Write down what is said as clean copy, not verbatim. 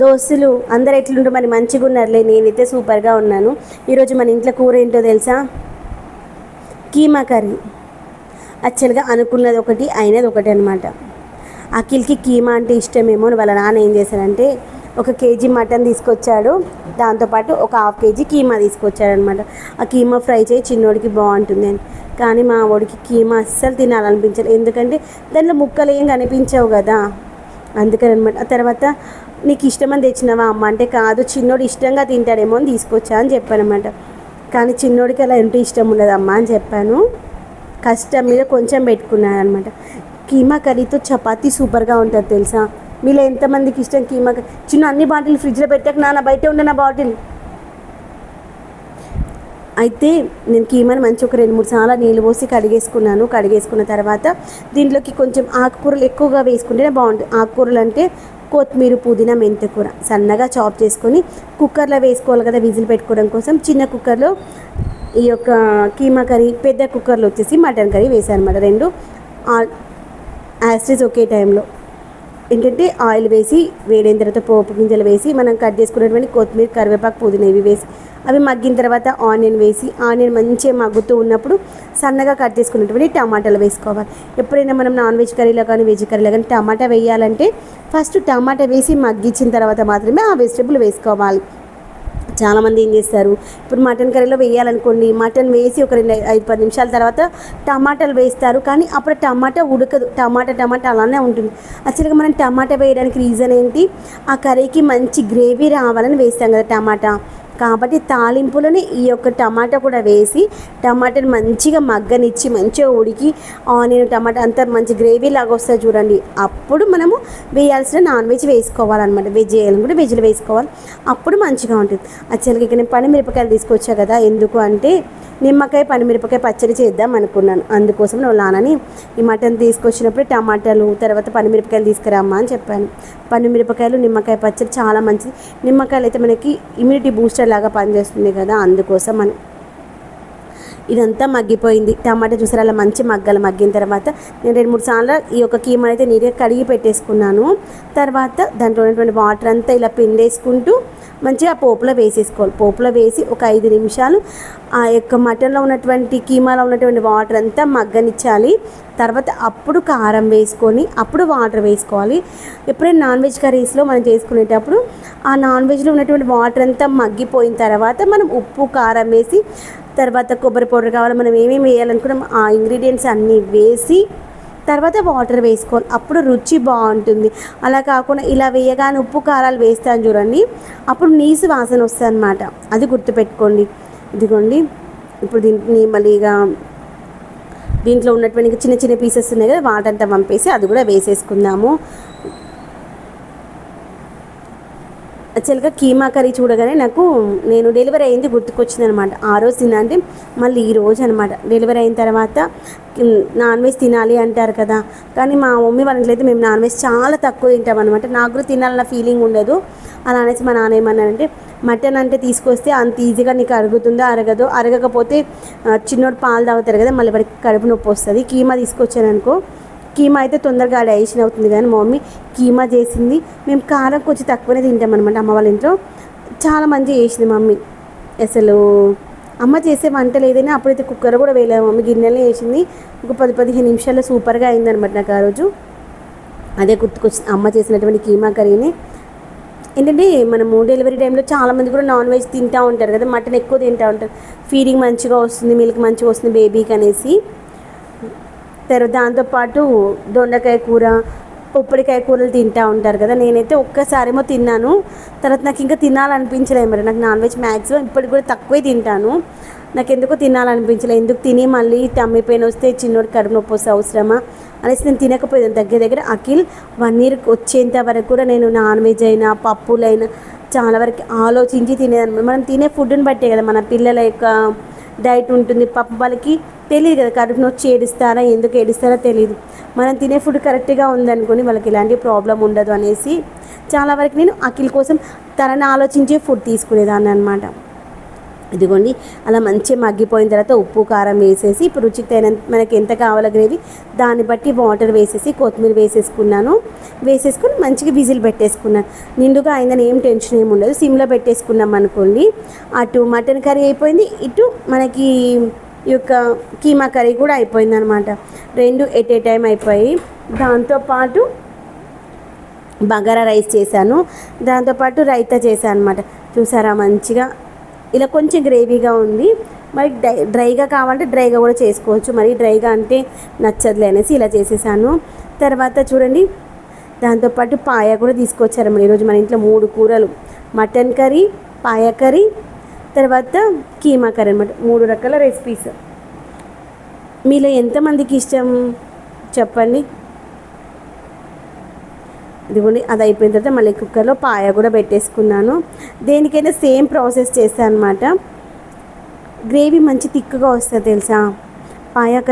దోస్తులు అందరు ఎట్లుంటారు మరి? మంచిగా ఉన్నారులే, నేనైతే సూపర్గా ఉన్నాను. ఈరోజు మన ఇంట్లో కూర ఏంటో తెలుసా? కీమా కర్రీ. యాక్చువల్గా అనుకున్నది ఒకటి, అయినది ఒకటి అనమాట. అఖిల్కి కీమా అంటే ఇష్టమేమో వాళ్ళ నాన్న ఏం చేశారంటే 1 కేజీ మటన్ తీసుకొచ్చాడు, దాంతోపాటు ఒక 1/2 కేజీ కీమా తీసుకొచ్చాడు అనమాట. ఆ కీమా ఫ్రై చేయి చిన్నోడికి బాగుంటుంది అని. కానీ మా వాడికి కీమా అస్సలు తినాలనిపించదు, ఎందుకంటే దాంట్లో ముక్కలు ఏం కనిపించవు కదా, అందుకని అనమాట. ఆ తర్వాత నీకు ఇష్టమని తెచ్చినావా అమ్మ అంటే, కాదు చిన్నోడు ఇష్టంగా తింటాడేమో అని తీసుకొచ్చా అని చెప్పాను అనమాట. కానీ చిన్నోడికి అలా ఎంత ఇష్టం ఉండదమ్మా అని చెప్పాను. కష్టం మీద కొంచెం పెట్టుకున్నాను అనమాట. కీమా కర్రీతో చపాతీ సూపర్గా ఉంటుంది తెలుసా? మీలో ఎంతమందికి ఇష్టం కీమా కర్రీ? చిన్న అన్ని బాటిల్ ఫ్రిడ్జ్లో పెట్టాక నాన్న బయటే ఉండే నా బాటిల్. అయితే నేను కీమాని మంచి ఒక 2-3 సార్లు నీళ్ళు పోసి కడిగేసుకున్నాను. కడిగేసుకున్న తర్వాత దీంట్లోకి కొంచెం ఆకుకూరలు ఎక్కువగా వేసుకుంటేనే బాగుంటుంది. ఆకుకూరలు అంటే కొత్తిమీర, పుదీనా, మెంతికూర సన్నగా చాప్ చేసుకొని కుక్కర్లో వేసుకోవాలి కదా విజిల్ పెట్టుకోవడం కోసం. చిన్న కుక్కర్లో ఈ యొక్క కీమా కర్రీ, పెద్ద కుక్కర్లో వచ్చేసి మటన్ కర్రీ వేసాను అనమాట. 2 యాస్టీస్ ఒకే టైంలో. ఏంటంటే ఆయిల్ వేసి వేడైన తర్వాత పోపు గింజలు వేసి మనం కట్ చేసుకున్నటువంటి కొత్తిమీర, కరివేపాకు, పుదీనా ఇవి వేసి అవి మగ్గిన తర్వాత ఆనియన్ వేసి, ఆనియన్ మంచిగా మగ్గుతూ ఉన్నప్పుడు సన్నగా కట్ చేసుకున్నటువంటి టమాటాలు వేసుకోవాలి. ఎప్పుడైనా మనం నాన్ వెజ్ కర్రీలో కానీ వెజ్ కర్రీలో కానీ టమాటా వేయాలంటే ఫస్ట్ టమాటా వేసి మగ్గించిన తర్వాత మాత్రమే ఆ వెజిటబుల్ వేసుకోవాలి. చాలామంది ఏం చేస్తారు, ఇప్పుడు మటన్ కర్రీలో వేయాలనుకోండి, మటన్ వేసి ఒక 5-10 నిమిషాల తర్వాత టమాటాలు వేస్తారు, కానీ అప్పుడు టమాటా ఉడకదు, టమాటా అలానే ఉంటుంది. యాక్చువల్గా మనం టమాటా వేయడానికి రీజన్ ఏంటి, ఆ కర్రీకి మంచి గ్రేవీ రావాలని వేస్తాం కదా టమాటా. కాబట్టి తాలింపులోనే ఈ యొక్క టమాటా కూడా వేసి టమాటాని మంచిగా మగ్గనిచ్చి మంచిగా ఉడికి ఆనియన్ టమాటా అంతా మంచి గ్రేవీ లాగా వస్తుంది చూడండి, అప్పుడు మనము వేయాల్సిన నాన్ వెజ్ వేసుకోవాలన్నమాట. వెజ్ వేయాలనుకుంటే వెజ్లు వేసుకోవాలి, అప్పుడు మంచిగా ఉంటుంది. యాక్చువల్గా ఇక్కడ నేను పండుమిరపకాయలు తీసుకొచ్చా కదా, ఎందుకు అంటే నిమ్మకాయ పండుమిరపకాయ పచ్చడి చేద్దాం అనుకున్నాను. అందుకోసం నేను నాన్నని ఈ మటన్ తీసుకొచ్చినప్పుడు టమాటాలు తర్వాత పండుమిరపకాయలు తీసుకురామ్మా అని చెప్పాను. పండుమిరపకాయలు నిమ్మకాయ పచ్చడి చాలా మంచిది. నిమ్మకాయలు అయితే మనకి ఇమ్యూనిటీ బూస్టర్ లాగా పనిచేస్తుంది కదా, అందుకోసం అని. ఇదంతా మగ్గిపోయింది. టమాటా చూసారు అలా మంచి మగ్గిన తర్వాత నేను 2-3 సార్లు ఈ యొక్క కీమా అయితే నీట్గా కడిగి పెట్టేసుకున్నాను. తర్వాత దాంట్లో ఉన్నటువంటి వాటర్ అంతా ఇలా పిండేసుకుంటూ మంచిగా పోపులో వేసేసుకోవాలి. పోపులో వేసి ఒక 5 నిమిషాలు ఆ యొక్క మటన్లో ఉన్నటువంటి కీమాలో ఉన్నటువంటి వాటర్ అంతా మగ్గనిచ్చాలి. తర్వాత అప్పుడు కారం వేసుకొని అప్పుడు వాటర్ వేసుకోవాలి. ఎప్పుడైనా నాన్ వెజ్ కర్రీస్లో మనం చేసుకునేటప్పుడు ఆ నాన్ వెజ్లో ఉన్నటువంటి వాటర్ అంతా మగ్గిపోయిన తర్వాత మనం ఉప్పు కారం వేసి తర్వాత కొబ్బరి పౌడర్ కావాలి, మనం ఏమేమి వేయాలనుకున్నాం ఆ ఇంగ్రీడియంట్స్ అన్నీ వేసి తర్వాత వాటర్ వేసుకోవాలి, అప్పుడు రుచి బాగుంటుంది. అలా కాకుండా ఇలా వేయగానే ఉప్పు కారాలు వేస్తాను చూడండి, అప్పుడు నీసు వాసన వస్తుంది అన్నమాట. అది గుర్తుపెట్టుకోండి. ఇదిగోండి ఇప్పుడు దీన్ని మళ్ళీ దీంట్లో ఉన్నటువంటి చిన్న చిన్న పీసెస్ ఉన్నాయి కదా, వాటంతా పంపేసి అది కూడా వేసేసుకుందాము. యాక్చువల్గా కీమా కర్రీ చూడగానే నేను డెలివరీ అయింది గుర్తుకొచ్చింది అనమాట. ఆ రోజు తిన్నా అంటే మళ్ళీ ఈ రోజు అనమాట. డెలివరీ అయిన తర్వాత నాన్ వెజ్ తినాలి అంటారు కదా, కానీ మా మమ్మీ వాళ్ళట్లయితే మేము నాన్ వెజ్ చాలా తక్కువ తింటాం అనమాట. నాకు కూడా తినాలన్న ఫీలింగ్ ఉండదు. అలా అనేసి మా నాన్న ఏమన్నారంటే, మటన్ అంటే తీసుకొస్తే అంత ఈజీగా నీకు అరుగుతుందో అరగదో, అరగకపోతే చిన్నోడు పాలు తాగుతారు కదా, మళ్ళీ వాడికి కడుపు నొప్పి వస్తుంది. కీమా తీసుకొచ్చాను అనుకో, కీమా అయితే తొందరగా డైజెషన్ అవుతుంది, కానీ మా మమ్మీ కీమా చేసింది. మేము కారం కొంచెం తక్కువనే తింటాం అనమాట. అమ్మ వాళ్ళ ఇంట్లో చాలా మంచిగా చేసింది మమ్మీ. అసలు అమ్మ చేసే వంటలు ఏదైనా అప్పుడైతే కుక్కర్ కూడా వేయలేదు మమ్మీ, గిన్నెలే వేసింది. ఒక 10-15 నిమిషాల్లో సూపర్గా అయిందనమాట నాకు ఆ రోజు. అదే గుర్తుకొచ్చింది అమ్మ చేసినటువంటి కీమా కర్రీని. ఏంటంటే మనము డెలివరీ టైంలో చాలామంది కూడా నాన్ వెజ్ తింటూ ఉంటారు కదా, మటన్ ఎక్కువ తింటూ ఉంటారు. ఫీడింగ్ మంచిగా వస్తుంది, మిల్క్ మంచిగా వస్తుంది బేబీకి అనేసి. తర్వాత దాంతోపాటు దొండకాయ కూర, పొప్పడికాయ కూరలు తింటూ ఉంటారు కదా. నేనైతే ఒక్కసారేమో తిన్నాను, తర్వాత నాకు ఇంకా తినాలనిపించలేదు. మరి నాకు నాన్ వెజ్ మ్యాక్సిమం ఇప్పటికి కూడా తక్కువే తింటాను. నాకు ఎందుకో తినాలనిపించలేదు. ఎందుకు తిని మళ్ళీ టమ్మీ పెయిన్ వస్తే చిన్నోడి కడుపు నొప్పి వస్తే అవసరమా అనేసి నేను తినకపోయాను. దగ్గర అఖిల్ 1 year వచ్చేంత వరకు కూడా నేను నాన్ వెజ్ అయినా పప్పులైనా చాలా వరకు ఆలోచించి తినేదాన్ని. మనం తినే ఫుడ్ని బట్టే కదా మన పిల్లల యొక్క డైట్ ఉంటుంది. పాపం వాళ్ళకి తెలియదు కదా కడుపు నొచ్చి ఏడుస్తారా, ఎందుకు ఏడుస్తారో తెలియదు. మనం తినే ఫుడ్ కరెక్ట్గా ఉందనుకొని వాళ్ళకి ఎలాంటి ప్రాబ్లం ఉండదు అనేసి చాలా వరకు నేను అఖిల్ కోసం తనని ఆలోచించే ఫుడ్ తీసుకునేదాన్ని అనమాట. ఇదిగోండి అలా మంచిగా మగ్గిపోయిన తర్వాత ఉప్పు కారం వేసేసి ఇప్పుడు రుచికి తగినంత మనకి ఎంత కావాలో గ్రేవీ దాన్ని బట్టి వాటర్ వేసేసి కొత్తిమీర వేసేసుకున్నాను. వేసేసుకుని మంచిగా విజిల్ పెట్టేసుకున్నాను. నిండుగా అయిందని ఏం టెన్షన్ ఏమి ఉండదు. సిమ్లో పెట్టేసుకున్నాం అనుకోండి. అటు మటన్ కర్రీ అయిపోయింది, ఇటు మనకి ఈ యొక్క కీమా కర్రీ కూడా అయిపోయింది అనమాట. రెండు ఎట్ ఏ టైం అయిపోయి దాంతోపాటు బగారా రైస్ చేశాను, దాంతోపాటు రైతా చేశాను అనమాట. చూసారా మంచిగా ఇలా కొంచెం గ్రేవీగా ఉంది. మరి డ్రైగా కావాలంటే డ్రైగా కూడా చేసుకోవచ్చు. మరి డ్రైగా అంటే నచ్చదులే అనేసి ఇలా చేసేసాను. తర్వాత చూడండి దాంతోపాటు పాయ కూడా తీసుకొచ్చారన్నమాట. ఈరోజు మన ఇంట్లో 3 కూరలు, మటన్ కర్రీ, పాయ కర్రీ, తర్వాత కీమా కర్రీ అనమాట. 3 రకాల రెసిపీస్. మీలో ఎంతమందికి ఇష్టం చెప్పండి. ఇదిగోండి అది అయిపోయిన తర్వాత మళ్ళీ కుక్కర్లో పాయ కూడా పెట్టేసుకున్నాను. దేనికైనా సేమ్ ప్రాసెస్ చేస్తాను అనమాట. గ్రేవీ మంచి థిక్గా వస్తుంది తెలుసా పాయ కర్రీ.